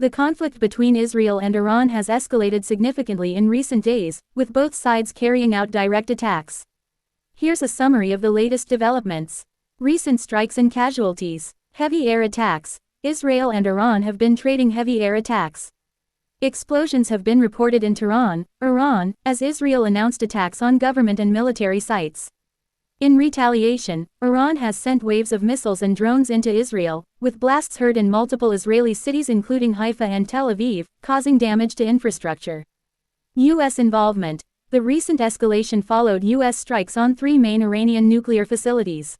The conflict between Israel and Iran has escalated significantly in recent days, with both sides carrying out direct attacks. Here's a summary of the latest developments. Recent strikes and casualties. Heavy air attacks. Israel and Iran have been trading heavy air attacks. Explosions have been reported in Tehran, Iran, as Israel announced attacks on government and military sites. In retaliation, Iran has sent waves of missiles and drones into Israel, with blasts heard in multiple Israeli cities including Haifa and Tel Aviv, causing damage to infrastructure. U.S. involvement. The recent escalation followed U.S. strikes on 3 main Iranian nuclear facilities.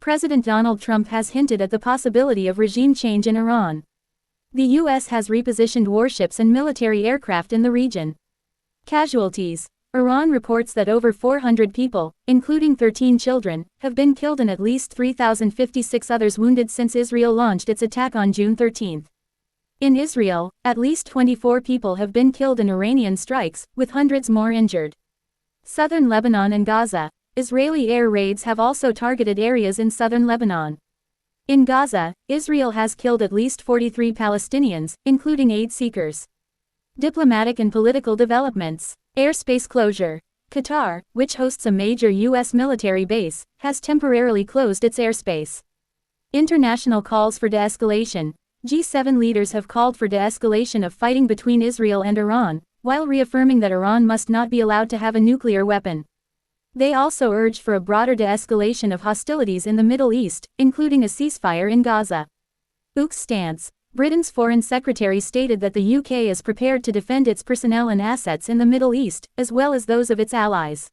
President Donald Trump has hinted at the possibility of regime change in Iran. The U.S. has repositioned warships and military aircraft in the region. Casualties. Iran reports that over 400 people, including 13 children, have been killed and at least 3,056 others wounded since Israel launched its attack on June 13. In Israel, at least 24 people have been killed in Iranian strikes, with hundreds more injured. Southern Lebanon and Gaza. Israeli air raids have also targeted areas in southern Lebanon. In Gaza, Israel has killed at least 43 Palestinians, including aid seekers. Diplomatic and political developments. Airspace closure. Qatar, which hosts a major U.S. military base, has temporarily closed its airspace. International calls for de-escalation. G7 leaders have called for de-escalation of fighting between Israel and Iran, while reaffirming that Iran must not be allowed to have a nuclear weapon. They also urged for a broader de-escalation of hostilities in the Middle East, including a ceasefire in Gaza. UK's stance. Britain's Foreign Secretary stated that the UK is prepared to defend its personnel and assets in the Middle East, as well as those of its allies.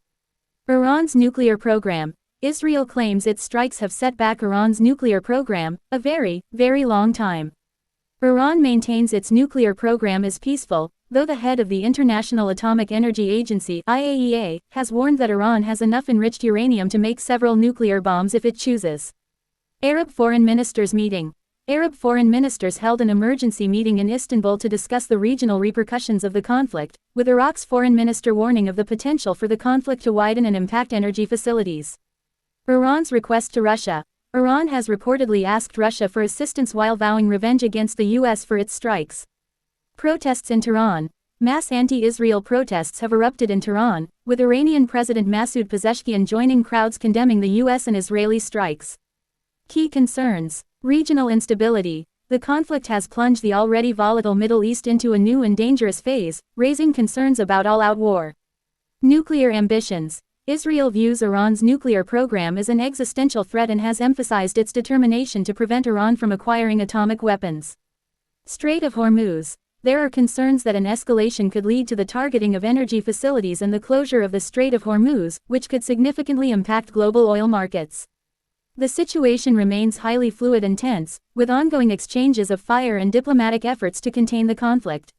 Iran's nuclear program. Israel claims its strikes have set back Iran's nuclear program, a very, very long time. Iran maintains its nuclear program is peaceful, though the head of the International Atomic Energy Agency (IAEA) has warned that Iran has enough enriched uranium to make several nuclear bombs if it chooses. Arab Foreign Ministers meeting. Arab foreign ministers held an emergency meeting in Istanbul to discuss the regional repercussions of the conflict, with Iraq's foreign minister warning of the potential for the conflict to widen and impact energy facilities. Iran's request to Russia. Iran has reportedly asked Russia for assistance while vowing revenge against the U.S. for its strikes. Protests in Tehran. Mass anti-Israel protests have erupted in Tehran, with Iranian President Masoud Pezeshkian joining crowds condemning the U.S. and Israeli strikes. Key concerns. Regional instability. The conflict has plunged the already volatile Middle East into a new and dangerous phase, raising concerns about all-out war. Nuclear ambitions. Israel views Iran's nuclear program as an existential threat and has emphasized its determination to prevent Iran from acquiring atomic weapons. Strait of Hormuz. There are concerns that an escalation could lead to the targeting of energy facilities and the closure of the Strait of Hormuz, which could significantly impact global oil markets. The situation remains highly fluid and tense, with ongoing exchanges of fire and diplomatic efforts to contain the conflict.